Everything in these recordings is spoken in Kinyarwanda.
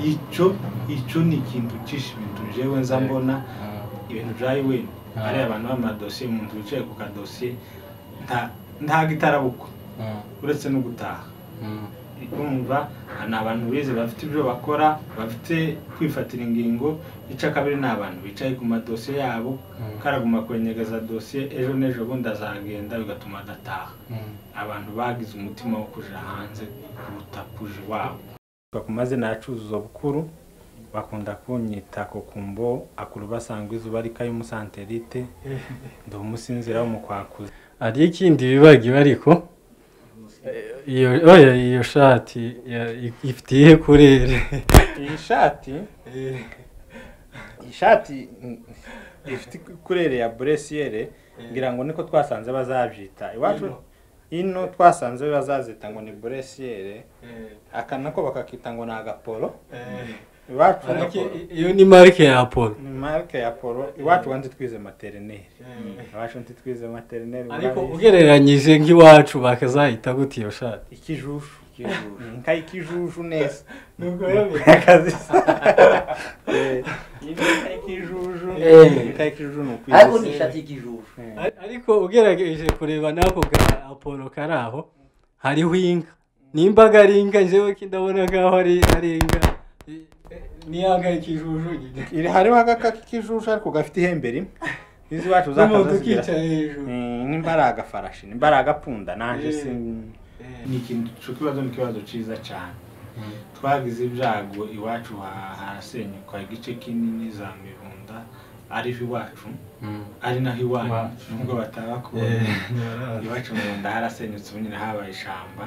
icyo ni ikintu cyinshi ibintu jewe nza mbona ibintu byawe ari abantu b'amadosiye umuntu wicaye ku kadosiye nta gitarabuko uretse no gutaha kumva ana abantu bize bafite ibyo bakora bafite kwifatira ingingo ica kabiri n'abantu bicaye ku madosiye yabo karaguma kwenyegeza dosiye ejo nejo bundi azagenda bigatuma adataha abantu bagize umutima wo kuja hanze kuruta kuja wabo bakumaze nacuzo bukuru bakunda kunyita ko kumbo akuru basangwa izuba rikaye umusanterite ndo umusinzira wo mukwakuza ari ikindi bibagiwe ariko iyo shati ifitiye kurere ishati ifite kurere ya bresiere ngira ngo niko twasanze bazabyita iwacu ino twasanze bazazita ngo ni bresiere akanako bakakita ngo na agapolo iwacu iyo ni marke ya Apollo iwacu wanze twize maternelle iwacu ntitwize maternelle ariko ugereranyije nk'iwacu bakazahita gute iyo shati ikijushu ikijushu neza nuko yabe akazi ikijushu nuko ariko ni shati ikijushu ariko ugerageje kureba nako ga Apollo karaho hariho inka nimbaga ari inka jewe kindabona gaho ari inka niyaga ikijushu iri hariho akakijushu ariko gafite ihembe rimwe izi wacu zakaza n'imbaraga farashi n'imbaraga punda nanje si ni ikintu kibazo ciza cyane twagize ibyago iwacu harasenyuka igice kinini za Mirunda ari iwacu ari naho iwanyu nubwo batabakubona iwacu Mirunda harasenyutse ubunyine habaye ishamba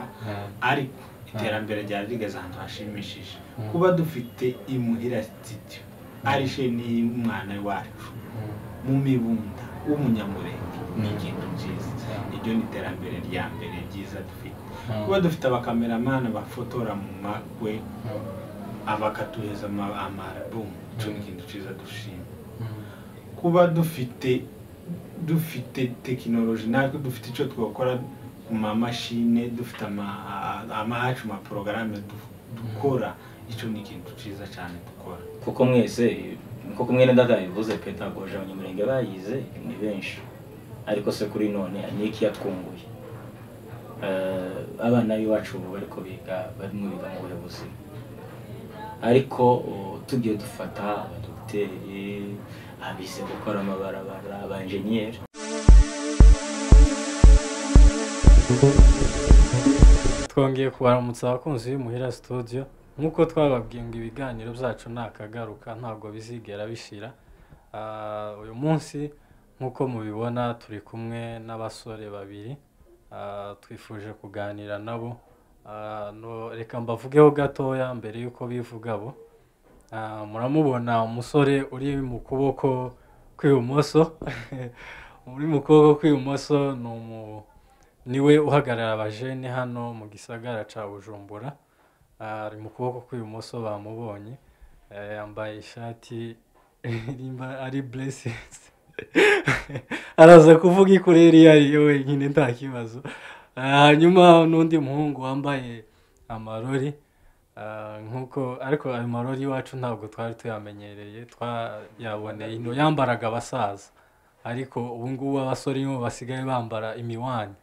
ariko iterambere ryari rigeze ahantu hashimishije kuba dufite IMUHIRA studio ari she ni umwana wacu mu mibunda w'umunyamurenge ni ikintu cyiza iryo ni iterambere rya mbere ryiza dufite kuba dufite abakameramana bafotora mu makwe abakatuheza amalbum cyo ni ikintu cyiza dushima kuba dufite technology natwe dufite icyo twakora kuma machine dufite amahacu ma programme dukora icyo ni ikintu cyiza cyane dukora kuko mwese kuko mwene data bivuze pedagoge abanyamurenge bayize ni benshi ariko se kuri none niki yatwunguye abana biwacu bariko biga bari mu biga mu buyobozi ariko tugiye dufata abadokiteri abize gukora amabarabara abanjeniyeri twongeye kubaramutsa abakunzi b'IMUHIRA studio nkuko twababwiye ngo ibiganiro byacu nakagaruka ntabwo bizigera bishira uyu munsi nkuko mubibona turi kumwe n'abasore babiri twifuje kuganira nabo reka mbavugeho gatoya mbere yuko bivugabo muramubona umusore uri mu kuboko kw'ibumoso uri mu kuboko kw'ibumoso niwe uhagarara abajene hano mu gisagara ca Bujumbura ari mu kuboko kw'ibumoso bamubonye yambaye ishati ari blessings araza kuvuga ikureri yari wenyine nta kibazo hanyuma n'undi muhungu wambaye amarori nkuko ariko ayo marori iwacu ntabwo twari tuyamenyereye twayaboneye ino yambaraga abasaza ariko ubu ngubu abasore nibo basigaye bambara imiwani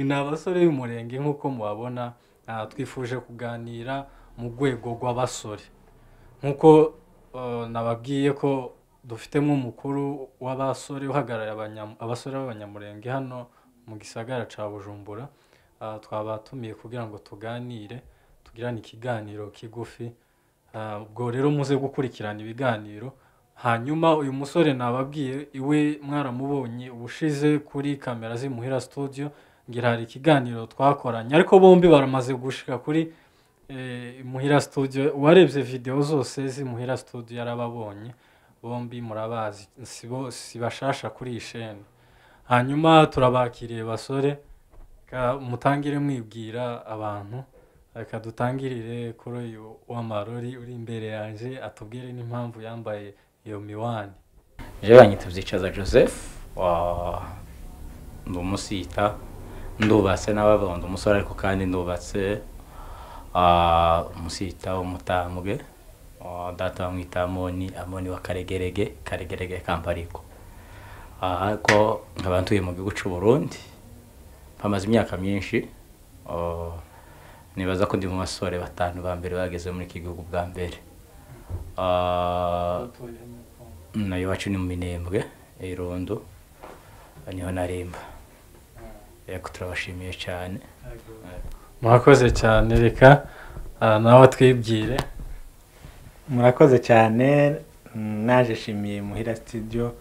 ni abasore b'umurenge nkuko mubabona twifuje kuganira mu rwego rw'abasore nkuko nababwiye ko dufitemo umukuru w'abasore uhagarariye abasore b'abanyamurenge hano mu gisagara ca Bujumbura twabatumiye kugira ngo tuganire tugirane ikiganiro kigufi ubwo rero muze gukurikirana ibiganiro hanyuma uyu musore nababwiye iwe mwaramubonye ubushize kuri kamera z'IMUHIRA studio ngira hari ikiganiro twakoranye ariko bombi baramaze gushika kuri IMUHIRA studio warebye video zose z'IMUHIRA studio yarababonye bombi murabazi sibashasha kuri ishene hanyuma turabakiriye basore mutangire mwibwira abantu reka dutangirire kuri uyu w'amarori uri imbere yanje atubwire n'impamvu yambaye iyo miwani je banyita Vyicaza Joseph ndumusita ndubatse n'ababondo umusore ariko kandi ndubatse umusita w'umutambwe data bamwita Amoni wa Karegerege Kampariko. Ariko nkaba ntuye mu gihugu cy'u Burundi bamaze imyaka myinshi. Nibaza ko ndi mu basore batanu ba mbere bageze muri iki gihugu bwa mbere. Nayo wacu ni mu Minembwe Irondo niho narimba. Yego turabashimiye cyane. Murakoze cyane, reka nawe twibwire. Murakoze cyane, naje shimiye IMUHIRA studio.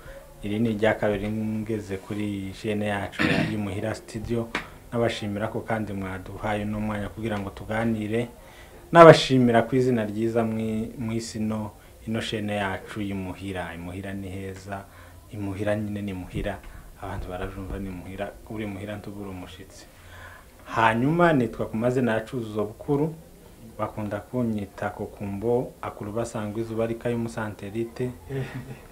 Iri ni rya kabiri ngeze kuri chaîne yacu ya IMUHIRA studio. Nabashimira ko kandi mwaduhaye no mwanya kugira ngo tuganire. Nabashimira ku izina ryiza mwisino ino chaîne yacu IMUHIRA. IMUHIRA ni heza, IMUHIRA nyine ni muhira, abantu barajumva ni muhira, uri muhira ntubura umushitsi. Hanyuma nitwa ku mazina yacuzo bukuru, bakunda kunyita Kokumbo, akuru basangwa izuba rikaye umusanterite.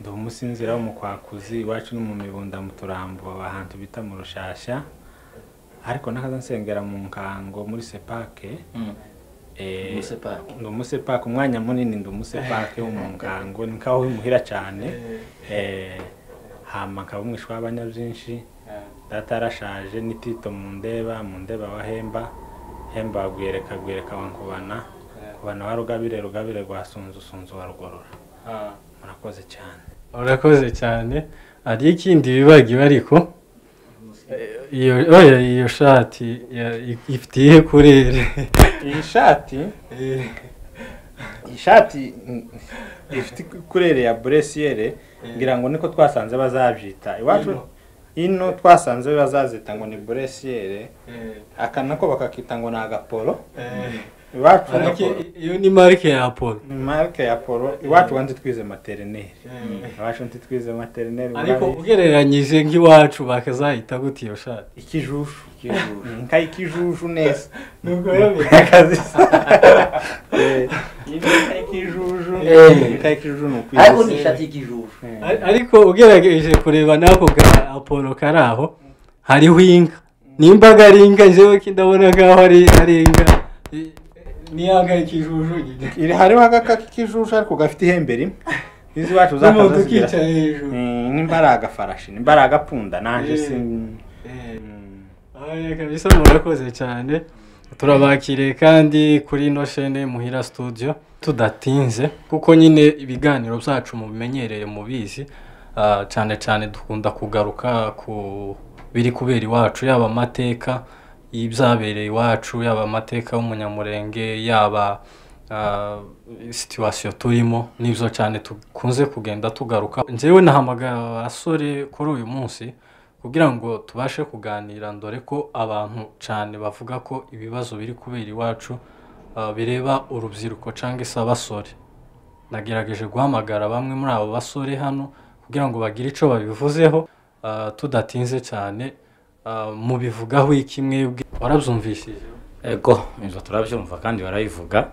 Ndo umusinzira w'umukwakuzi iwacu no mu Mibunda mu Turambo ahantu bita mu Rushasha. Ariko nakaza nsengera mu Nkango muri Sepake. Ndo Musepake umwanya munini, ndo Musepake wo mu Nkango, nikaho IMUHIRA cyane. Hama nkaba umwishwa w'abanyabyinshi. Data arashaje ni Tito Mundeba wa Hemba gwereka wankubana. Kubana wa Rugabire rwasunzu wa Rugorora. Murakoze cyane. Urakoze cyane. Ari ikindi bibagiwe ariko iyo shati ifitiye kurere. Iyi shati ifite kurere ya bresiere, ngira ngo niko twasanze bazabyita. Iwacu ino twasanze bazazita ngo ni bresiere, akanako bakakita ngo na agapolo. Iwacu iyo ni marke ya Apollo. Marke ya Apollo. Iwacu wanze twize maternelle. Iwacu ntitwize maternelle. Ariko ugereranyije nk'iwacu bakazahita gute iyo shati? Ikijushu. Nkai ikijushu neza. Nuko yabe akazi. Ikijushu nuko. Ariko ni shati ikijushu. Ariko ugerageje kureba nako ga Apollo karaho hariho inka. Nimbaga ari inka jewe kindabona gaho ari inka. Ni aga ikijushu nyine. Iri hariho agaka k'ikijushu ariko gafite ihembe rimwe. Izi wacu zakazigira hejuru. Nimbaraga farashi, nimbaraga punda nanje kabisa murakoze cyane. Turabakire kandi kuri no chaîne IMUHIRA studio tudatinze kuko nyine ibiganiro byacu mu bimenyereye mu bizi cyane dukunda kugaruka ku biri kubera iwacu, yaba amateka y'ibyabereye iwacu, yaba amateka y'Umunyamurenge, yaba situation turimo, nivyo cyane tukunze kugenda tugaruka. Njewe nahamagara abasore kuri uyu munsi kugira ngo tubashe kuganira, ndore ko abantu cyane bavuga ko ibibazo biri kubera iwacu bireba urubyiruko cyangwa se abasore. Nagerageje guhamagara bamwe muri abo basore hano kugira ngo bagire ico babivuzeho. Tudatinze cyane, mubivugaho ikimwe warabyumvishije? Ego inzo turabyumva kandi barayivuga,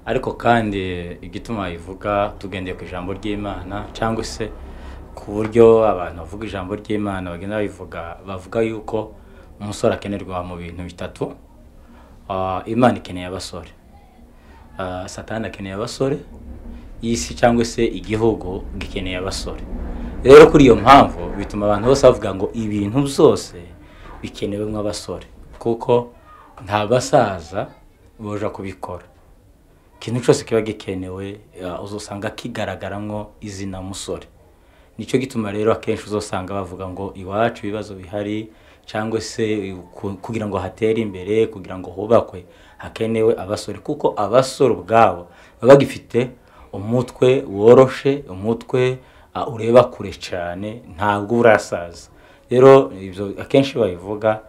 ariko kandi igituma yivuga tugendeye ku ijambo ry'Imana, cyangwa se ku buryo abantu bavuga ijambo ry'Imana bagenda bavuga yuko umusore akenerwa mu bintu bitatu. Imana ikeneye abasore, Satani akeneye abasore, isi cyangwa se igihugu gikeneye abasore. Rero kuri iyo mpamvu bituma abantu bose bavuga ngo ibintu byose bikenewe mw'abasore, kuko nta basaza boja kubikora. Ikintu cyose kiba gikenewe uzosanga kigaragaramwo izina musore. Nico gituma rero akenshi uzosanga bavuga ngo iwacu ibibazo bihari, cyangwa se kugira ngo hatere imbere, kugira ngo hubakwe hakenewe abasore, kuko abasore ubwabo baba gifite umutwe woroshe, umutwe ureba kure cyane, ntabwo urasaza. Rero ibyo akenshi bayivuga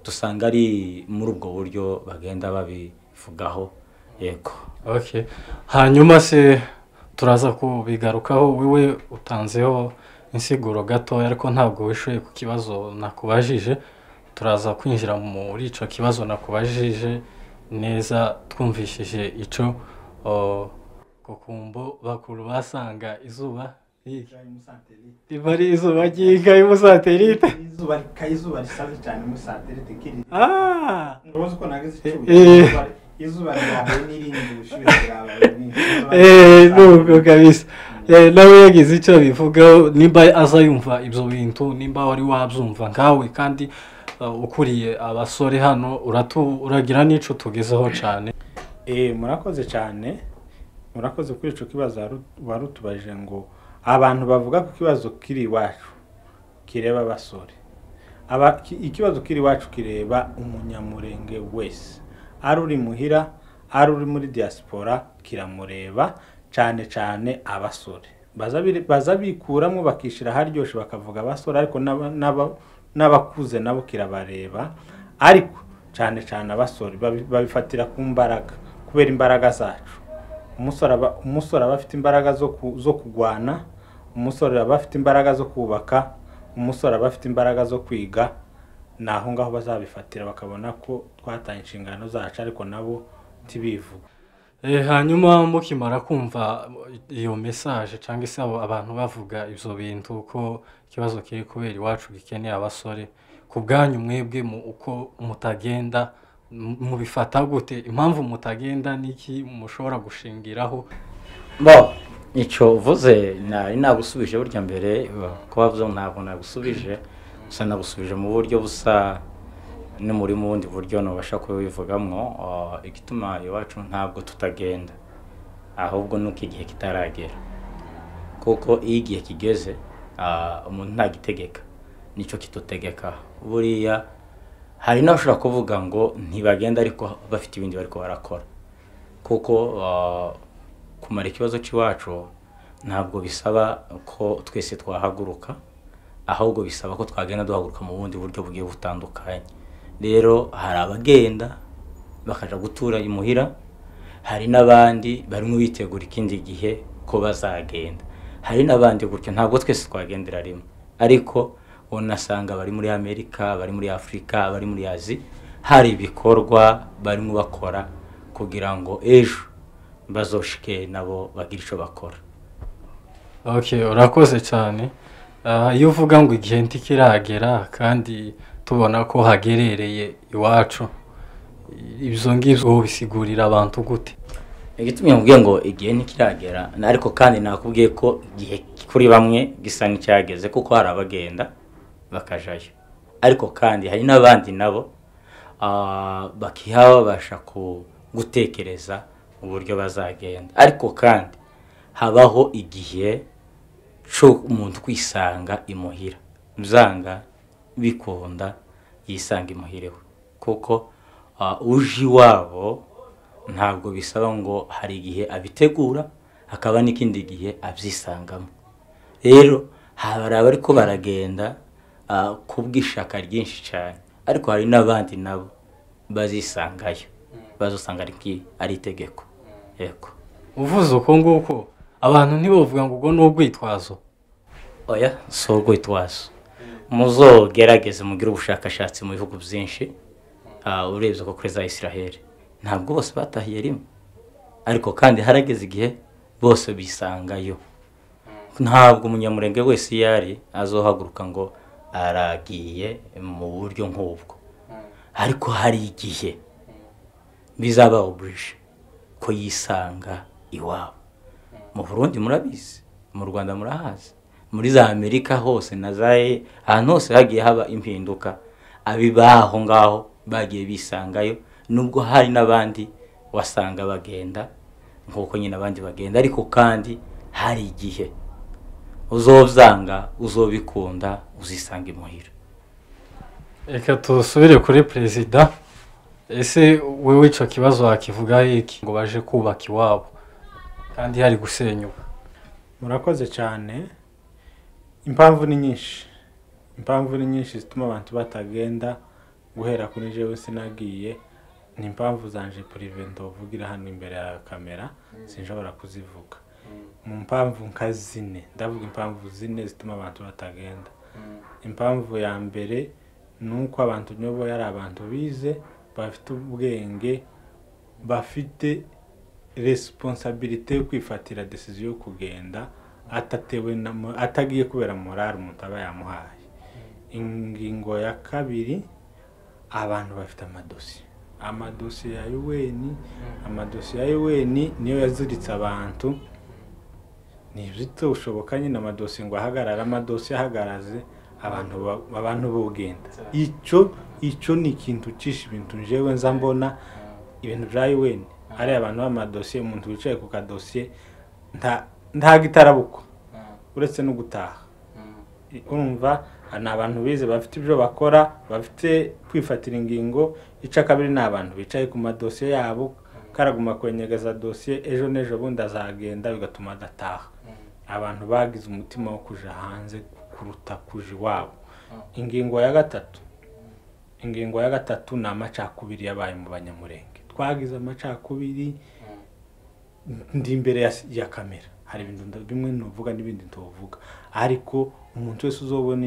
dusanga ari muri ubwo buryo bagenda babivugaho. Yego. Okay. Hanyuma se turaza kubigarukaho, wewe utanzeho insiguro gato ariko ntabwo wishuye ku kibazo nakubajije. Turaza kwinjira muri ico kibazo nakubajije neza twumvishije ico Kokumbo bakuru basanga izuba Ibari izuba ry'inka y'umusanterite. Izuba risaze cyane umusanterite kiri. Ngozi ko nageze icuye. izuba ryawe n'irindi bushyuhe nuko kabisa nawe yagize icyo bivugaho nimba aza yumva ibyo bintu nimba wari wabyumva nkawe kandi ukuriye abasore hano uragira n'ico tugezeho cyane. Murakoze cyane, murakoze kuri ico kibazo warutubajije ngo abantu bavuga ku kibazo kiri iwacu kireba abasore. Ikibazo kiri iwacu kireba umunyamurenge wese, ari uri muhira ari uri muri diaspora kiramureba cyane cyane abasore. Baza bikuramo bakishira haryoshe bakavuga abasore, ariko n'abakuze nabo kirabareba, ariko cyane cyane abasore babifatira ku mbaraga, kubera imbaraga zacu. Umusore aba afite imbaraga zo kugwana, umusore aba afite imbaraga zo kubaka, umusore aba afite imbaraga zo kwiga. Naho ngaho bazabifatira bakabona ko twatanye inshingano zacu, ariko nabo tibivuga. Hanyuma mukimara kumva iyo message cyangwa se abantu bavuga ivyo bintu ko ikibazo kiri kubera iwacu gikeneye abasore, ku bwanyu mwebwe uko mutagenda mubifata gute? Impamvu mutagenda niki mushobora gushingiraho? Ico uvuze nagusubije burya mbere ko bavuze ntabwo nagusubije, gusa nagusubije mu buryo busa no muri mu bundi buryo nobasha kubivugamwo. Igituma iwacu ntabwo tutagenda, ahubwo nuko igihe kitaragera, kuko iyo igihe kigeze umuntu ntagitegeka, nico kitutegeka. Buriya hari n'abashobora kuvuga ngo ntibagenda ariko bafite ibindi bariko barakora, kuko kumara ikibazo cy'iwacu ntabwo bisaba ko twese twahaguruka, ahubwo bisaba ko twagenda duhaguruka mu bundi buryo bugiye butandukanye. Rero hari abagenda bakaja gutura IMUHIRA, hari n'abandi barimo bitegura ikindi gihe ko bazagenda, hari n'abandi gutyo, ntabwo twese twagendera rimwe. Ariko unasanga bari muri Amerika, bari muri Afrika, bari muri Asia, hari ibikorwa barimo bakora kugira ngo ejo bazoshike nabo bagira ico bakora. Urakoze cyane. Iyo uvuga ngo igihe ntikiragera kandi tubona ko hagerereye iwacu, ibyo ngibyo bisigurira abantu gute? Igitumye mvuge ngo igihe ntikiragera, ariko kandi nakubwiye ko igihe kuri bamwe gisa n'icyageze, kuko hari abagenda bakajayo, ariko kandi hari n'abandi nabo bakabasha gutekereza uburyo bazagenda. Ariko kandi habaho igihe cyo umuntu kwisanga IMUHIRA, byanga bikunda yisanga IMUHIRA, kuko uje iwabo ntabwo bisaba ngo hari igihe abitegura hakaba n'ikindi gihe abyisangamo. Rero hari abariko baragenda kubwishaka ryinshi cyane, ariko hari n'abandi nabo bazisangayo, bazosanga ari itegeko. Yego, uvuze uko nguko abantu ntibavuga ngo ubwo n'ubwitwazo. Oya, so urwitwazo. Muzogerageze mugire ubushakashatsi mu bihugu byinshi, urebye ko kuri za Israel ntabwo bose batahiye rimwe, ariko kandi harageze igihe bose bisangayo. Ntabwo umunyamurenge wese yari azohaguruka ngo aragiye mu buryo nk'ubwo, ariko hari igihe bizaba oblige ko yisanga iwabo. Mu Burundi murabizi, mu Rwanda murahazi, muri za Amerika hose na zaye ahantu hose hagiye haba impinduka, abibaho ngaho bagiye bisangayo, nubwo hari n'abandi wasanga bagenda nkuko nyine abandi bagenda, ariko kandi hari igihe uzovyanga uzobikunda uzisanga IMUHIRA. Reka tusubire kuri perezida. Ese wewe ico kibazo wakivuga iki ngo baje kubaka iwabo kandi hari gusenyuka? Murakoze cyane. Impamvu ni nyinshi zituma abantu batagenda. Guhera kuri jewe sinagiye, ni impamvu zanje prive ndovugira hano imbere ya kamera, sinshobora kuzivuga. Mu mpamvu nkazine, ndavuga impamvu zine zituma abantu batagenda. Impamvu ya mbere nuko abantu nyobo yari abantu bize, bafite ubwenge, bafite responsabilité yo kwifatira decision yo kugenda atagiye kubera moral umuntu aba yamuhaye. Ingingo ya kabiri, abantu bafite amadosi, amadosiye ya UN amadosiye ya UN niyo yaziritse abantu nibyo ushoboka nyine amadosiye ngo ahagarara amadosiye ahagaraze abantu bugenda icyo ni ikintu cisha ibintu jewe nza mbona ibintu bya UN ari abantu b'amadosiye umuntu wicaye ku kadosiye nta gitarabuko uretse no gutaha urumva ana abantu bize bafite ibyo bakora bafite kwifatira ingingo ica kabiri n'abantu bicaye ku madosiye yabo karaguma kwenyegeza dosiye ejo nejo bundi azagenda bigatuma adataha abantu bagize umutima wo kuja hanze kuruta kuja iwabo ingingo ya gatatu ni amacakubiri yabaye mu Banyamurenge twagize amacakubiri ndi imbere ya kamera hari ibintu bimwe novuga n'ibindi ntovuga ariko umuntu wese uzobona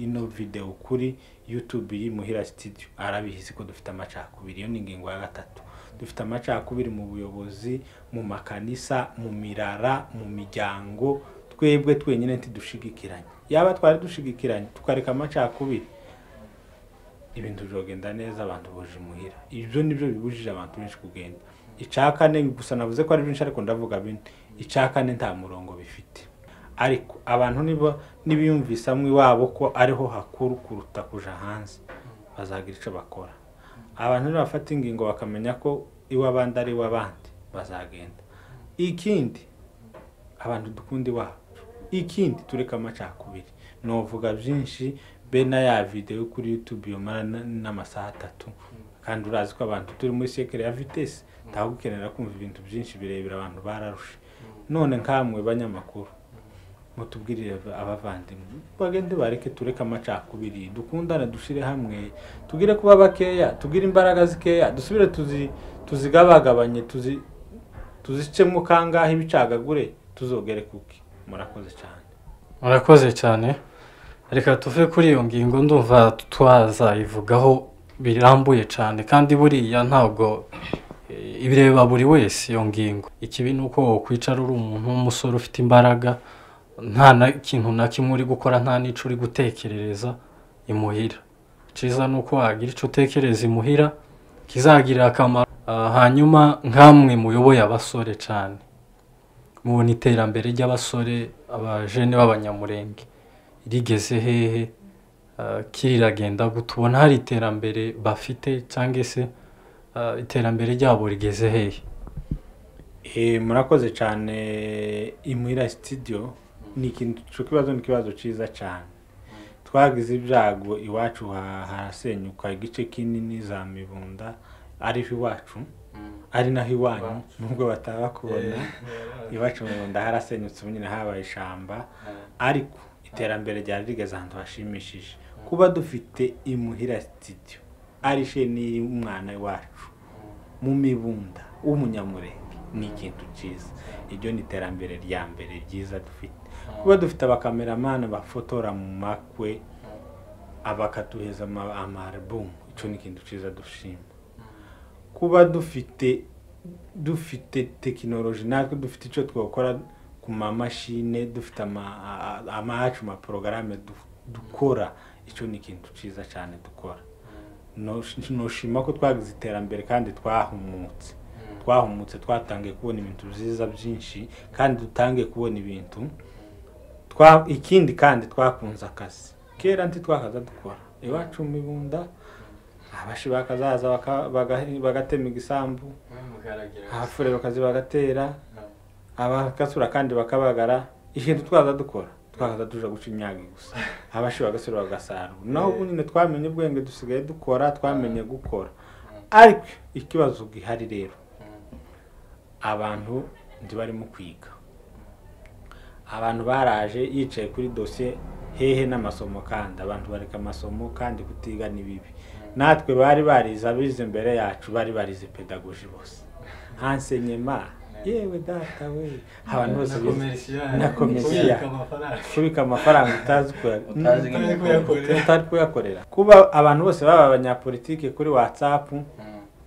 ino video kuri YouTube y'Imuhira Studio arabihize ko dufite amacakubiri yo ningingo ya gatatu dufite amacakubiri mu buyobozi mu makanisa mu mirara mu miryango twebwe twenyine ntidushigikiranye yaba twari dushigikiranye tukareka amacakubiri ibintu byogenda neza abantu boje imuhira ibyo nibyo bibujije abantu benshi kugenda icakane gusa navuze ko ari byinshi ariko ndavuga bine icakane nta murongo bifite ariko abantu nibiyumvisa mwe wabo ko ariho hakuru kuruta kuja hanze bazagira ico bakora abantu bafata ingingo bakamenya ko iwa abandi ari wabandi bazagenda ikindi abantu dukundi wabo ikindi tureka amacakubiri novuga byinshi bena ya video kuri YouTube yomara n'amasaha 3 kandi urazi ko abantu turi muri sekere ya vitesse tagukenera kumva ibintu byinshi birebera abantu bararushe none nkamwe banyamakuru mutubwirire abavandimwe bagende bareke tureka amacakubiri dukundana dushire hamwe tugire kuba bakeya tugire imbaraga zikeya dusubire tuzigabagabanye tuzicemwe kangahe ibicagagure tuzogere kuki murakoze cyane reka tuve kuri iyo ngingo ndumva twazayivugaho birambuye cyane kandi buriya ntabwo ibireba buri wese iyo ngingo ikibi nuko kwicara uri umuntu w'umusore ufite imbaraga nta kintu na kimwe uri gukora nta nico uri gutekerereza imuhira ciza nuko wagira ico utekereza imuhira kizagira akamaro hanyuma nkamwe muyoboye abasore cyane mubona iterambere ry'abasore abajene b'Abanyamurenge rigeze hehe kiriragenda gutubona hari iterambere bafite cyangwa se iterambere ryabo rigeze hehe murakoze cyane Imuhira Studio ni ikintu kibazo ciza cyane twagize ibyago iwacu harasenyuka igice kinini za Mibunda ari iwacu ari naho iwanyu nubwo batabakubona iwacu mu Mibunda harasenyutse nyine habaye ishamba ariko iterambere ryari rigeze ahantu hashimishije kuba dufite Imuhira Studio arishe ni umwana wacu mu Mibunda w'Umunyamurenge ni ikintu cyiza ibyo ni iterambere rya mbere ryiza dufite kuba dufite abakameramana bafotora mu makwe abakatuheza ama-album ico ni ikintu cyiza dushima kuba dufite technology natwe dufite ico twokora ku mashine dufite amacu ma programme dukora ico ni ikintu cyiza cyane dukora no shima ko twagize iterambere kandi twahumutse twatangiye kubona ibintu byiza byinshi kandi dutangiye kubona ibintu ikindi kandi twakunze akazi kera twakaza dukora iwacu mu Mibunda abashi bakazaza bagatema igisambu abafure bakazi bagatera abakasura kandi bakabagara ikintu twaza dukora twakaza tuja guca imyagi gusa abashi bagasura bagasara naho nyine twamenye ubwenge dusigaye dukora twamenye gukora ariko ikibazo gihari rero abantu ndibari mu kwiga abantu baraje yicaye kuri dossier hehe n'amasomo kandi abantu bareka amasomo kandi kutiga ni bibi natwe bari bariza bize mbere yacu bari barize pedagogy bose enseignement yewe data we abantu bose na commercial kubika amafaranga utazi kuyakorera kuba abantu bose baba abanyapolitike kuri WhatsApp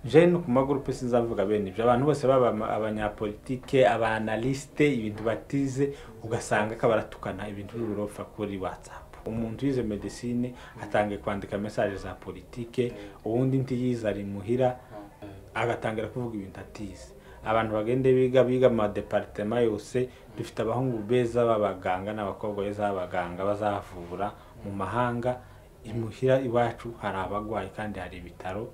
je no ku magroupe sinzavuga bene ibyo abantu bose baba abanyapolitike abanaliste ibintu batize ugasanga kabaratukana ibintu birofa kuri WhatsApp umuntu yize medicine atangiye kwandika message za politike ubundi ntiyize ari muhira agatangira kuvuga ibintu atize abantu bagende biga mu departement yose dufite abahungu beza b'abaganga n'abakobwa beza b'abaganga bazavura mu mahanga imuhira iwacu hari abagwayi kandi hari ibitaro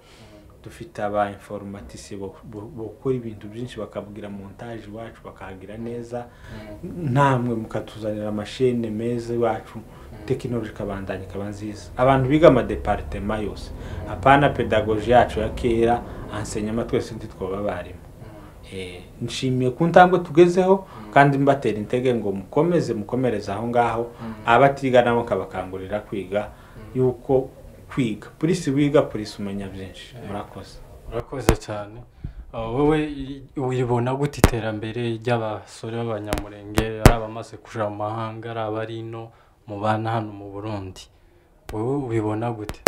dufite aba informatisi bokora ibintu byinshi bakabwira montage iwacu bakagira neza namwe mukatuzanira amashene meza iwacu technology kabandanye kaba nziza abantu biga ama departement yose apana pedagogie yacu ya kera enseignement twese ntitwoba barimo nshimiye ku ntambwe tugezeho kandi mbatera intege ngo mukomereza aho ngaho abatiga nabo kabakangurira kwiga yuko kwiga polisi wiga polisi umenya byinshi murakoze cyane wowe uyibona gute iterambere ry'abasore b'Abanyamurenge ari abamaze kuja mu mahanga ari abari no mu bana hano mu Burundi wowe ubibona gute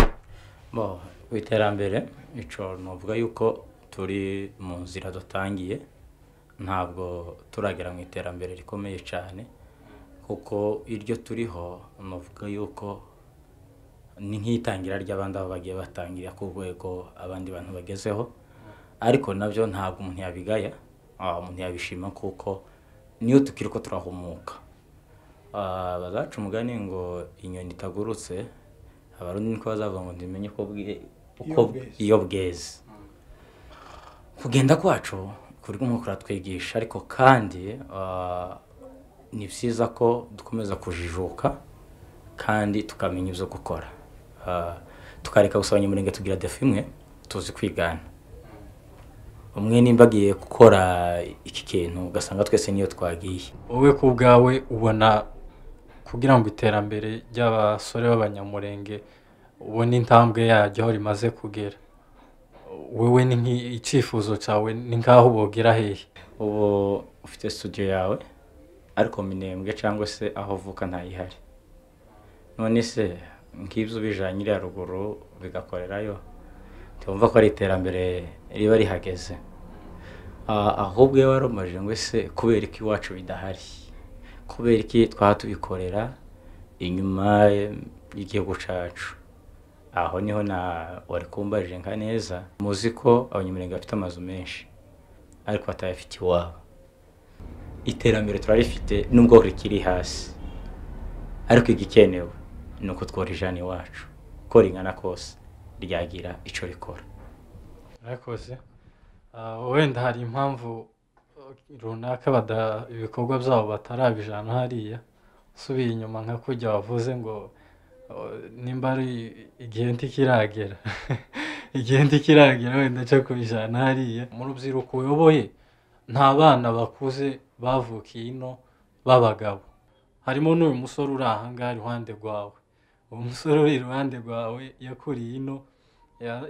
bo iterambere ico novuga yuko turi mu nzira dutangiye ntabwo turagera mu iterambere rikomeye cyane kuko iryo turiho novuga yuko ni nk'itangira ry'abandi abo bagiye batangira ku rwego abandi bantu bagezeho ariko nabyo ntabwo umuntu yabigaya umuntu yabishima kuko niyo tukiri ko turahumuka bazaca umugani ngo inyoni itagurutse abarundi niko bazavuga ngo ndimenye uko iyo bweze kugenda kwacu kuri kumwe kuratwigisha ariko kandi ni byiza ko dukomeza kujijuka kandi tukamenya ibyo gukora tukareka gusaba Abanyamurenge tugira defi imwe tuzi kwigana umwe nimba agiye gukora iki kintu ugasanga twese niyo twagiye wowe ku bwawe ubona kugira ngo iterambere ry'abasore b'Abanyamurenge ubona intambwe yaryo aho rimaze kugera wewe ni nk'icyifuzo cyawe ni ngaho bogera hehe ubu ufite studio yawe ariko Minembwe cyangwa se aho vuka ntayihari none se nk'ibyo bijanyira ya ruguru bigakorerayo tumva ko ari iterambere riba rihageze ahubwo waromaje ngo se kubera iki iwacu bidahari kubera iki twatubikorera inyuma y'igihugu cacu aho niho na wari kumbaje nka neza muzi ko Abanyamurenge bafite amazu menshi ariko batayafite iwabo iterambere turarifite nubwo rikiri hasi ariko igikenewe nuko tworijana iwacu ko ringana kose ryagira ico rikora murakoze wenda hari impamvu runaka ibikorwa byabo batarabijana hariya subiye inyuma nka kujya wavuze ngo nimba ari igihe ntikiragera igihe ntikiragera wenda cyo kubijana hariya mu rubyiruko uyoboye nta bana bakuze bavukiye ino b'abagabo harimo n'uyu musore uri aha ngaha iruhande rwawe uwo musore uri iruhande rwawe yakuriye ino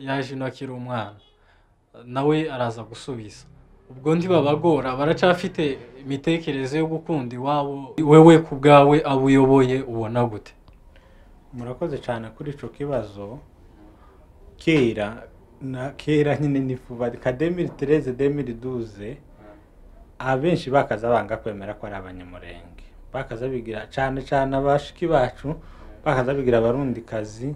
yaje ino akiri umwana nawe araza gusubiza ubwo ntibabagora baracafite imitekerereze yo gukunda iwabo wewe ku bwawe abo uyoboye ubona gute murakoze cyane kuri ico kibazo kera nyine nifuba ka 2013 2012 abenshi bakaza banga kwemera ko ari Abanyamurenge bakaza bigira cyane abashiki bacu bakaza bigira abarundi kazi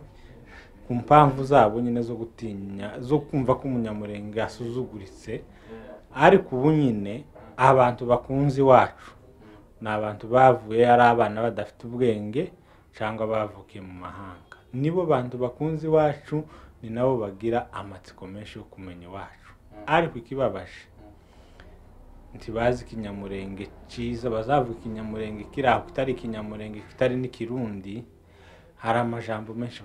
ku mpamvu zabo nyine zo gutinya zo kumva ko Umunyamurenge asuzuguritse ariko ubu nyine abantu bakunzi wacu n'abantu bavuye ari abana badafite ubwenge cyangwa bavukiye mu mahanga nibo bantu bakunzi wacu ni nabo bagira amatsiko menshi yo kumenya wacu ariko ikibabaje ntibazi Kinyamurenge ciza bazavuga Kinyamurenge kiraho kitari Kinyamurenge kitari n'ikirundi hari amajambo menshi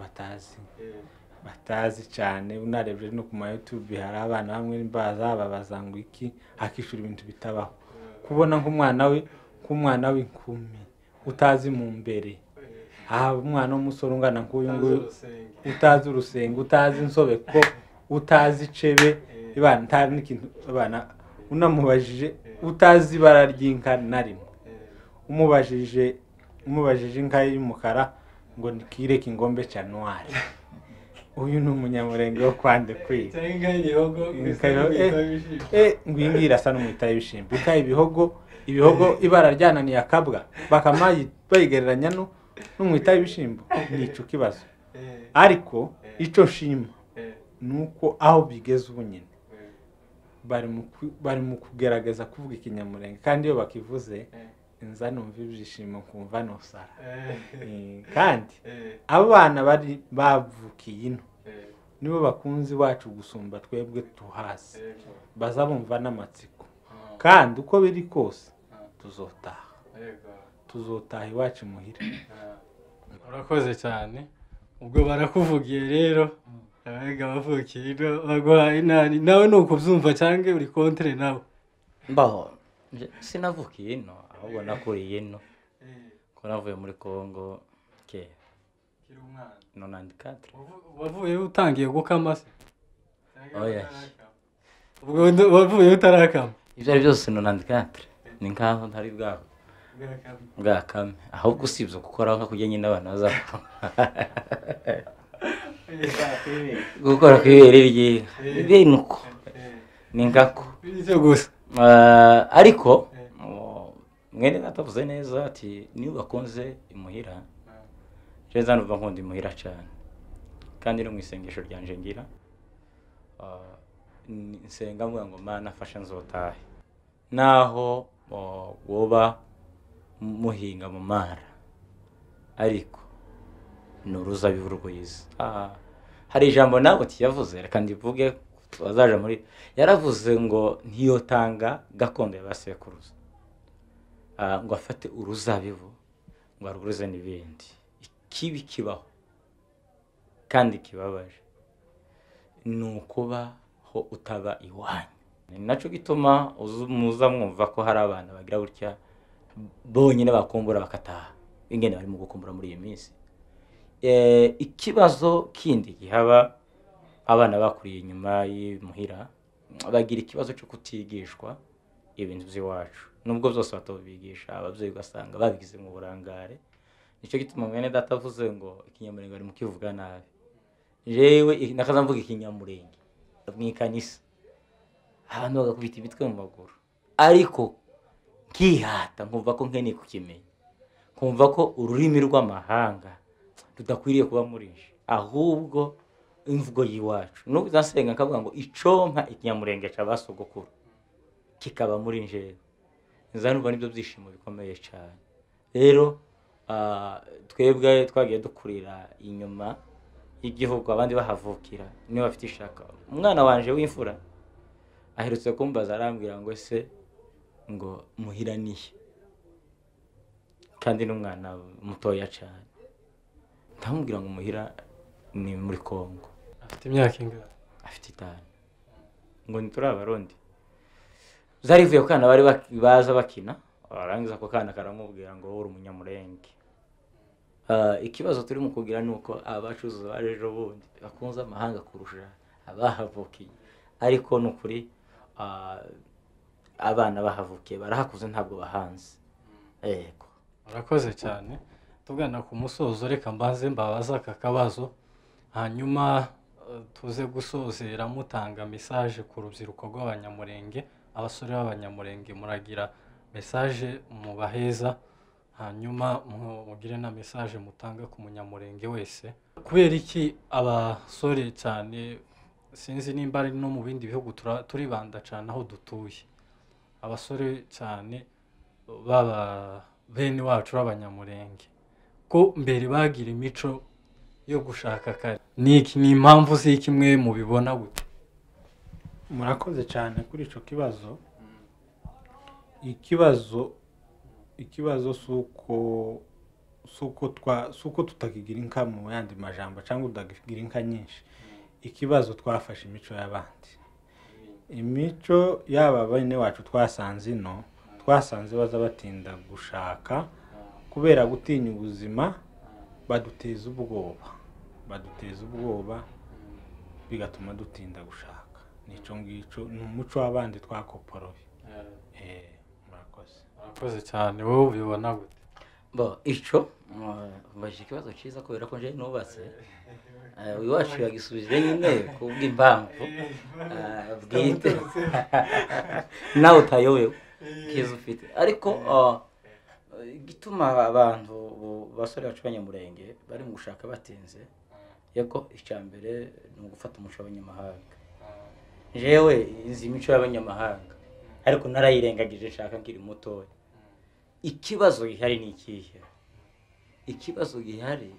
batazi cyane unarebye no ku ma YouTube hari abana bamwe babaza ngo iki akishura ibintu bitabaho kubona nk'umwana w'inkumi utazi mu mbere umwana w'umusore ungana nk'uyu nguyu utazi urusenge utazi insobeko utazi icebe ibana ntari n'ikintu abana unamubajije utazi ibara ry'inka na rimwe umubajije inka y'umukara ngo nikire kingombe cha noir uyu ni Umunyamurenge wo kwande kwiga ngwingira asa n'umwita y'ibishimbi ibihogo ibara ryananiye akabwa bakamayi bayigereranya no numwita ibishimbo nico kibazo ariko ico nshima nuko aho bigeze ubu nyine bari mu kugerageza kuvuga ikinyamurenge kandi iyo bakivuze inza numva ibyishimo kumva nosara kandi abo bana bari bavukiye ino nibo bakunzi wacu gusumba twebwe tuhasi bazabumva n'amatsiko kandi uko biri kose tuzotaha iwacu muhira. Urakoze cyane ubwo barakuvugiye rero abega bavukiye bagwaye nani nawe nuko byumva cyangwa uri kontre nawe mbaho sinavukiye ino ahubwo nakuriye ino ko navuye muri Kongo kiri umwana 94 wavuye utangiye gukama se oya ubwo wavuye utarakama ibyo ari byose 94 ni nkaho ntari bwakame ahubwo usibye gukora nka kujya nyine abana bazakora gukora kwibere binuko ni ngako byo gusa ariko mwene natavuze neza ati niyo bakunze imuhira jeza nuva nkunda imuhira cyane kandi no mwisengesho ryanje ngira nsenga mvuga ngo Mana fasha nzotahe naho woba muhinga mu mara ariko nuruzabibu rwiza hari ijambo nabo tiyavuze reka ndivuge bazaje muri yaravuze ngo ntiyotanga gakondo y'abasekuruza ngo afate uruzabibu ngo aruguruze n'ibindi ikibi kibaho kandi kibabaje nukuba ho utaba iwanyu ni naco gituma muza mwumva ko hari abana bagira gutya bonyine bakumbura bakataha ingene bari mu gukumbura muri iyi minsi. Ikibazo kindi gihaba abana bakuriye inyuma y'imuhira bagira ikibazo cyo kutigishwa ibintu by'iwacu nubwo byose batobigisha ababyeyi ugasanga babigize mu burangare nico gituma mwene data avuze ngo ikinyamurenge ari mu kivuga nabi jewe nakaza mvuga ikinyamurenge mwikanisa abantu bagakubita ibitwe mu maguru ariko nkihata nkumva ko nkene kukimenya nkumva ko ururimi rw'amahanga rudakwiriye kuba murinje ahubwo imvugo yiwacu nubwo zasenga nkavuga ngo icompa ikinyamurenge c'abasogokuru kikaba muri nje nzanumva nibyo byishimo bikomeye cyane rero twebwe twagiye dukurira inyuma y'igihugu abandi bahavukira niyo bafite ishaka umwana wanje w'imfura aherutse kumbaza arambwira ngo ese ngo muhiraniye kandi n'umwana mutoya cyane ndamubwira ngo muhira ni muri Kongo afite imyaka ingana afite 5 ngo nituri abarundi zarivuye ko kana bari baza bakina arangiza ko kana karamubwira ngo uri umunyamurenge ikibazo turi mu kugira nuko abacuzo barejo bundi bakunza amahanga kurusha abahavukiye ariko nukuri abana bahavukiye barahakuze ntabwo bahanze yego urakoze cyane tugana ku musozo reka mbaze mbabaza aka kabazo hanyuma tuze gusozera mutanga message ku rubyiruko rw'abanyamurenge abasore b'abanyamurenge muragira message mu baheza hanyuma mugire na message mutanga ku munyamurenge wese kubera iki abasore cyane sinzi nimba ari no mu bindi bihugu turibanda cyane aho dutuye abasore cyane baba bene wacu b'abanyamurenge ko mbere bagira imico yo gushaka kare niki ni impamvu z'ikimwe mu bibona gute murakoze cyane kuri ico kibazo ikibazo suko tutakigira inka mu yandi majambo cyangwa udakigira inka nyinshi ikibazo twafashe imico y'abandi imico yaba bane wacu twasanze ino twasanze baza batinda gushaka kubera gutinya ubuzima baduteza ubwoba bigatuma dutinda gushaka nico ngico n'umuco w'abandi twakoporoye murakoze cyane wowe ubibona gute bo ico baje ikibazo cyiza kubera ko nje nubatse wiwacu yagisubije nyine kubwa impamvu bwite nawe utayobewe kizo ufite ariko gituma abantu basore bacu b'Abanyamurenge bari mu gushaka batinze yego icyambere ni ugufata umuco w'abanyamahanga jewe izi imico y'abanyamahanga ariko narayirengagije nshaka nkiri mutoya ikibazo gihari ni ikihe ikibazo gihari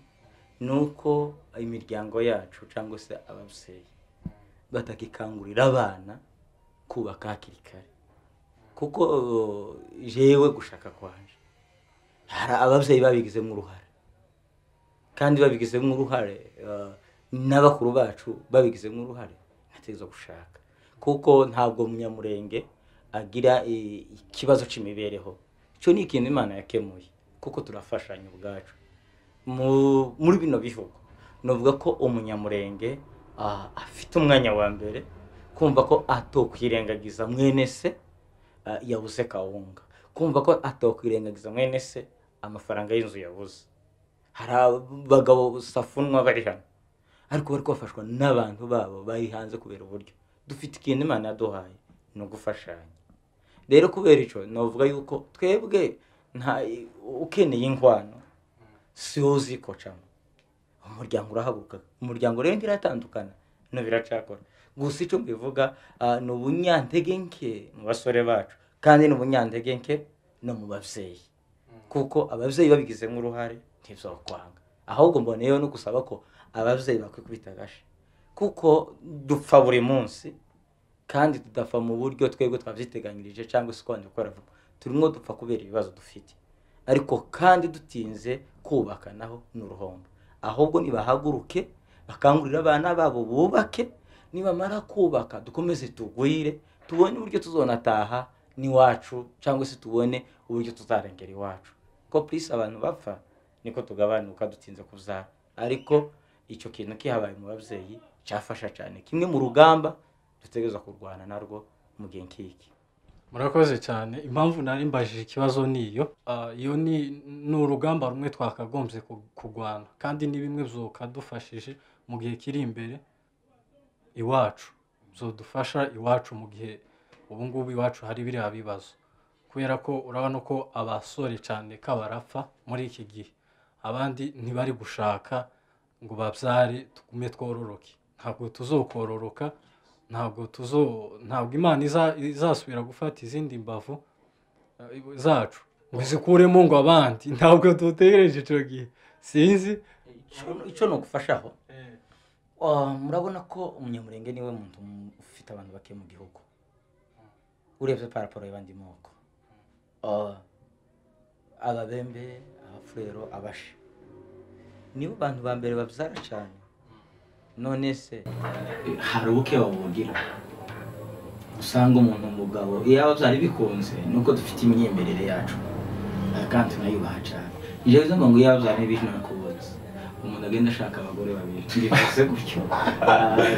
nuko imiryango yacu cyangwa se ababyeyi batakikangurira abana kubaka hakiri kare kuko jewe gushaka kwanje hari ababyeyi babigizemo uruhare kandi babigizemo uruhare n'abakuru bacu babigizemo uruhare nategerezwa gushaka kuko ntabwo umunyamurenge agira ikibazo cy'imibereho cyo ni ikintu Imana yakemuye kuko turafashanya ubwacu muri bino bihugu novuga ko umunyamurenge afite umwanya wa mbere kumva ko atokwirengagiza mwene se yabuze kawunga kumva ko atokwirengagiza mwene se amafaranga y'inzu yabuze hari abagabo safunwa bari hano ariko bari kubafashwa n'abantu babo bari hanze kubera uburyo dufite ikintu Imana yaduhaye no gufashanya rero kubera ico novuga yuko twebwe nta ukeneye inkwano si uzi ko camo umuryango urahaguruka umuryango rero ndiratandukana no biracakora gusa ico mbivuga no bunyantege nke mu basore bacu kandi no bunyantege nke no mu bavyeyi kuko abavyeyi babigizemo uruhare ntizokwanga ahubwo mboneyeho no gusaba ko abavyeyi bakwikubita gashi kuko dupfa buri munsi kandi tudafa mu buryo twebwe twavyiteganyirije cyangwa se kwandi gukora vuba turimo dupfa kubera ibibazo dufite ariko kandi dutinze kubaka naho n'uruhombo ahubwo nibahaguruke bakangurira abana babo bubake nibamara kubaka dukomeze tugwire tubone uburyo tuzonataha ni wacu cyangwa se tubone uburyo tuzarengera iwacu ko please abantu bapfa niko tugabanuka dutinze kuzara ariko icyo kintu kihabaye mu bavyeyi cyafasha cyane kimwe mu rugamba dutegereza kurwana narwo mu gihe nkiki murakoze cyane impamvu nari mbajije ikibazo niyo iyo ni urugamba rumwe twakagombye kugwana kandi ni bimwe byokadufashije mu gihe kiri imbere iwacu zodufasha iwacu mu gihe ubu ngubu iwacu hari biriya bibazo kubera ko urabona ko abasore cyane kabarapfa muri iki gihe abandi ntibari gushaka ngo babyare tugume twororoke ntabwo tuzokororoka ntabwo Imana izasubira gufata izindi mbavu zacu ngo zikuremo ngo abandi ntabwo dutegereje ico gihe sinzi ico no gufashaho murabona ko umunyamurenge niwe muntu ufite abantu bake mu gihugu urebye paraporo y'abandi moko ababembe abafurero abashi nibo bantu ba mbere babyara cyane none se hari ubuke babugira usanga umuntu umugabo iyo ababyari bikunze nuko dufite imyemerere yacu kandi tunayubaha cyane ije bizo ngo iyo ababyari bishina kuboza umuntu agenda ashaka abagore babiri ndivuze gutyo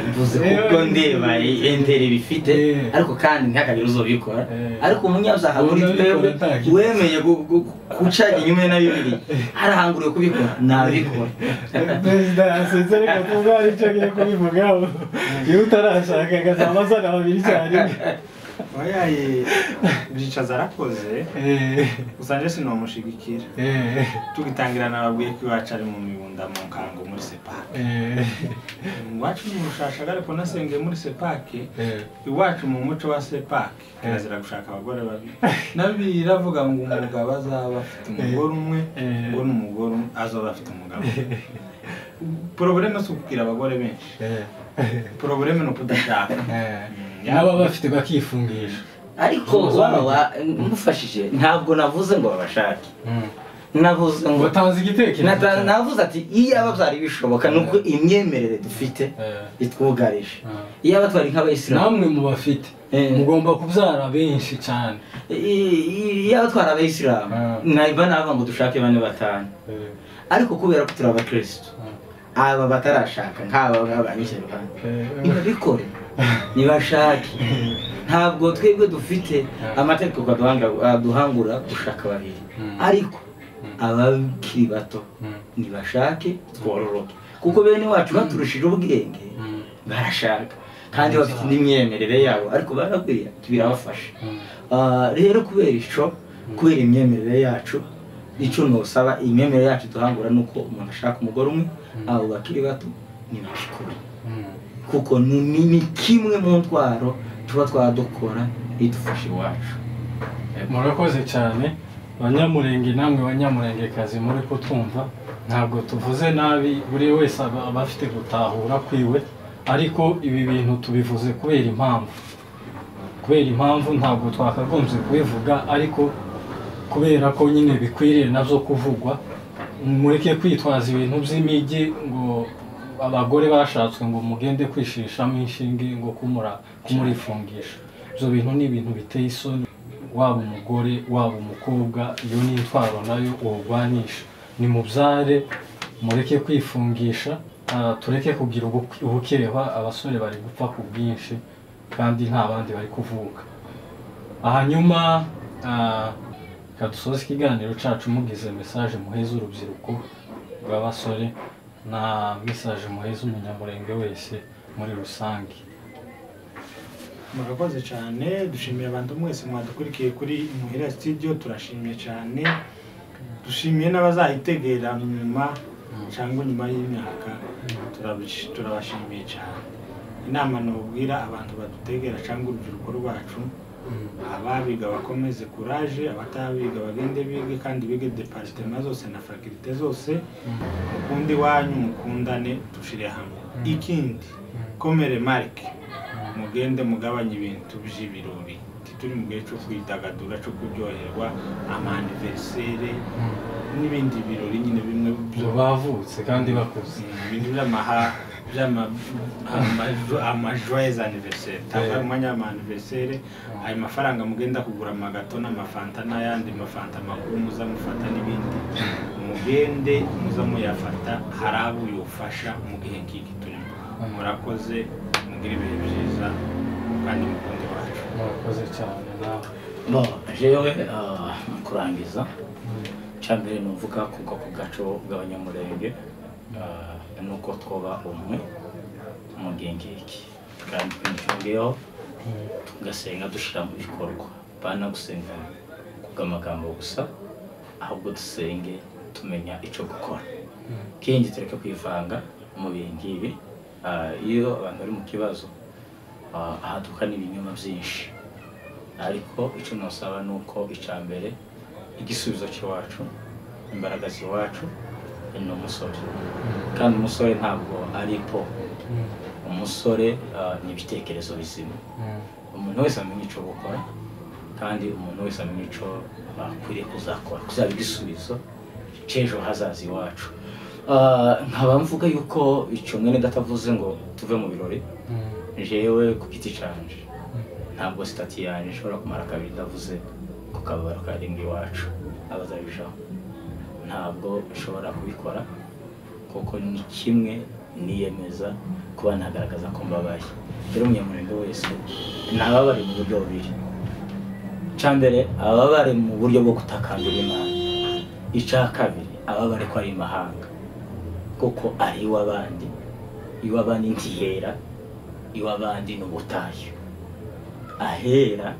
mvuze kuko ndeba entere bifite ariko kandi ntakagira uzobikora ariko umunyabyaha muri twebwe wemeye gucaga inyuma na bibiri arahanguriye kubikora nabikora perezida yasenze reka tuvuga icyo giye kubivugaho iyo utarashaka agazamazana babiri cyane wayaye bicaza arakoze usanje sinomushigikira tugitangira nababwiye ko iwacu ari mu mibunda mu nkango muri sepake iwacu ni murushasha ariko nasengeye muri sepake iwacu mu muco wa sepake kirazira gushaka abagore babiri nabiri iravuga ngo umugabo azaba afite umugore umwe ngo n'umugore azoba afite umugabo problème si ukubwira abagore benshi problème no kudashaka naba bafite bakifungisha ariko waba mufashije ntabwo navuze ngo babashake navuze ngo batanze igitekerezo navuze ati iyo ababyari bishoboka nuko imyemerere dufite itwugarije iyo abatwari nk'abayisilamu namwe mu bafite mugomba kubyara benshi cyane iyo abatwara abayisilamu naiba nava ngo dushake bane batanu ariko kubera ko turi abakristo aba batarashaka nk'aba abanyishyira iruhande nibabikore nibashake ntabwo twebwe dufite amategeko aduhangura gushaka babiri ariko abakiri bato nibashake twororoke kuko bene wacu baturushije ubwenge barashaka kandi bafite n'imyemerere yabo ariko barabwira birabafasha rero kubera ico kubera imyemerere yacu ico nosaba imyemerere yacu tuhangura nuko umuntu ashaka umugore umwe abo bakiri bato ni bakikuru kuko ni kimwe mu ntwaro tuba twadukora idufashe iwacu. Murakoze cyane Abanyamurenge, namwe Abanyamurengekazi muri kutumva, ntabwo tuvuze nabi, buri wese aba afite gutahura kwiwe, ariko ibi bintu tubivuze kubera impamvu ntabwo twakagombye kubivuga, ariko kubera ko nyine bikwiriye navyo kuvugwa. Mureke kwitwaza ibintu by'imigi ngo abagore bashatswe ngo mugende kwishishamo inshinge ngo kumurifungisha. Ibyo bintu ni ibintu biteye isoni, waba umugore waba umukobwa, iyo ni intwaro nayo urwanisha. Ni mubyare, mureke kwifungisha, tureke kugira ubukeba. Abasore bari gupfa ku bwinshi kandi nta bandi bari kuvuka. Hanyuma kadusoza ikiganiro cacu mugize message muheza urubyiruko rw'abasore na message muheza umunyamurenge wese muri rusange. Murakoze cyane, dushimiye abantu mwese mwadukurikiye kuri IMUHIRA studio, turashimiye cyane. Dushimiye n'abazayitegera nyuma cyangwa nyuma y'imyaka, turabashimiye cyane. Inama nubwira abantu badutegera cyangwa urubyiruko rwacu, ababiga bakomeze courage, abatabiga bagende bige kandi bige departement zose na faculté zose. Mukundi wanyu mukundane, tushire hamwe. Ikindi komere marke, mugende mugabanye ibintu by'ibirori, turi mu gihe cyo kwidagadura, cyo kuryoherwa, anniversaire n'ibindi birori nyine bimwe byo bavutse kandi bakuze, ibintu joyeux anniversaire. Tanga umwanya wa anniversaire, ayo mafaranga mugenda kugura amagato n'amafanta n'ayandi mafanta makuru muzamufata n'ibindi, mugende muzamuyafata, harabu yufasha mu gihe nk'iki turimo. Murakoze, mugire ibihe byiza kandi mukunde wacu. Murakoze cyane nawe. Bo jewe kurangiza cyambere numvuka kuko ku gaco bw'Abanyamurenge nuko twoba umwe mu gengeki kandi twinjiyeho tugasenga dushira mu bikorwa, bana gusenga kugamagambo gusa, ahubwo dusenge tumenya ico gukora. Kindi tureke kwivanga mu bingibi. Iyo abantu bari mu kibazo ahaduka n'ibinyoma byinshi, ariko icyo nosaba nuko icambere igisubizo cyacu, imbaraga ziwacu ni umusore. Kandi umusore ntabwo ari po, umusore ni ibitekerezo bizima. Umuntu wese amenya ico gukora kandi umuntu wese amenya ico akwiriye kuzakora, kuzaba igisubizo cy'ejo hazaza iwacu. Nkaba mvuga yuko icyo mwene datavuze ngo tuve mu birori, jewe ku giti canje ntabwo stati yanje ishobora kumara kabiri ndavuze ku kababaro karenga iwacu abazabijaho, ntabwo nshobora kubikora kuko ni kimwe niyemeza kuba nagaragaza ko mbabaye. Rero umunyamurenge wese nababare mu buryo bubiri. Cyambere ababare mu buryo bwo gutakambira Imana, icya kabiri ababare ko ari imahanga kuko ari iwabandi ntihera, iwabandi n'ubutayu. Ahera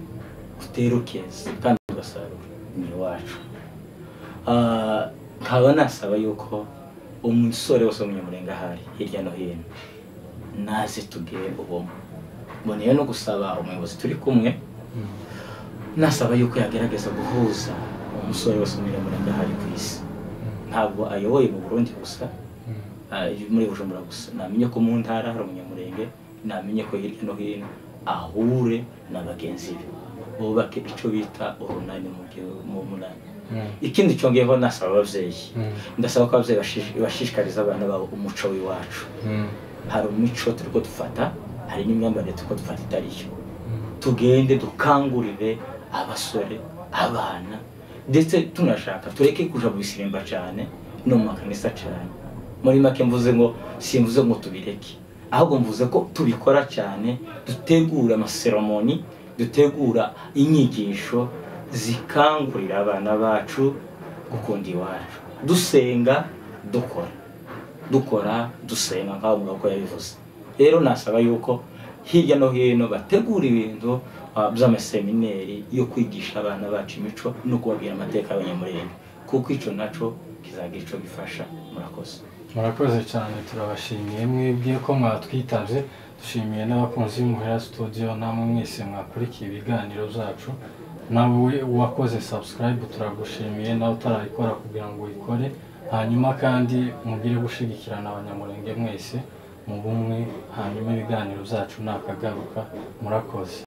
uterukeze kandi ugasarura ni iwacu. Nkaba nasaba yuko umusore wose w'umunyamurenge ahari hirya no hino naze tugire ubumwe. Mboneye no gusaba umuyobozi turi kumwe, nasaba yuko yagerageza guhuza umusore wose w'umunyamurenge ahari ku isi. Ntabwo ayoboye mu Burundi gusa, muri Bujumbura gusa, namenye ko mu ntara hari umunyamurenge, namenye ko hirya no hino ahure na bagenzi be, bubake icyo bita urunani mu munani. Ikindi cyongeyeho nasaba ababyeyi, ndasaba ko ababyeyi bashishikariza abana babo umuco w'iwacu. Hari umuco turiko dufata, hari n'imyambarire turiko dufata itariyo. Tugende dukangurire abasore, abana, ndetse tunashaka tureke kuja mu bisirimba cyane no mu makanisa cyane. Muri make mvuze ngo simvuze ngo tubireke, ahubwo mvuze ko tubikora cyane, dutegura amaseremoni, dutegura inyigisho zikangurira abana bacu gukunda iwacu, dusenga dukora dusenga nk'aho umugabo ko yabivuze. Rero nasaba yuko hirya no hino bategura ibintu by'amasemineri yo kwigisha abana bacu imico no kubabwira amateka y'Abanyamurenge, kuko ico naco kizagira ico gifasha. Murakoze cyane, turabashimiye mwebwe ko mwatwitavye, dushimiye n'abakunzi b'Imuhira Studio namwe mwese mwakurikiye ibiganiro byacu. Nawe wakoze subscribe turagushimiye, nawe utarayikora kugira ngo uyikore, hanyuma kandi mugire gushigikirana Abanyamurenge mwese mu bumwe, hanyuma ibiganiro byacu nakagaruka. Murakoze.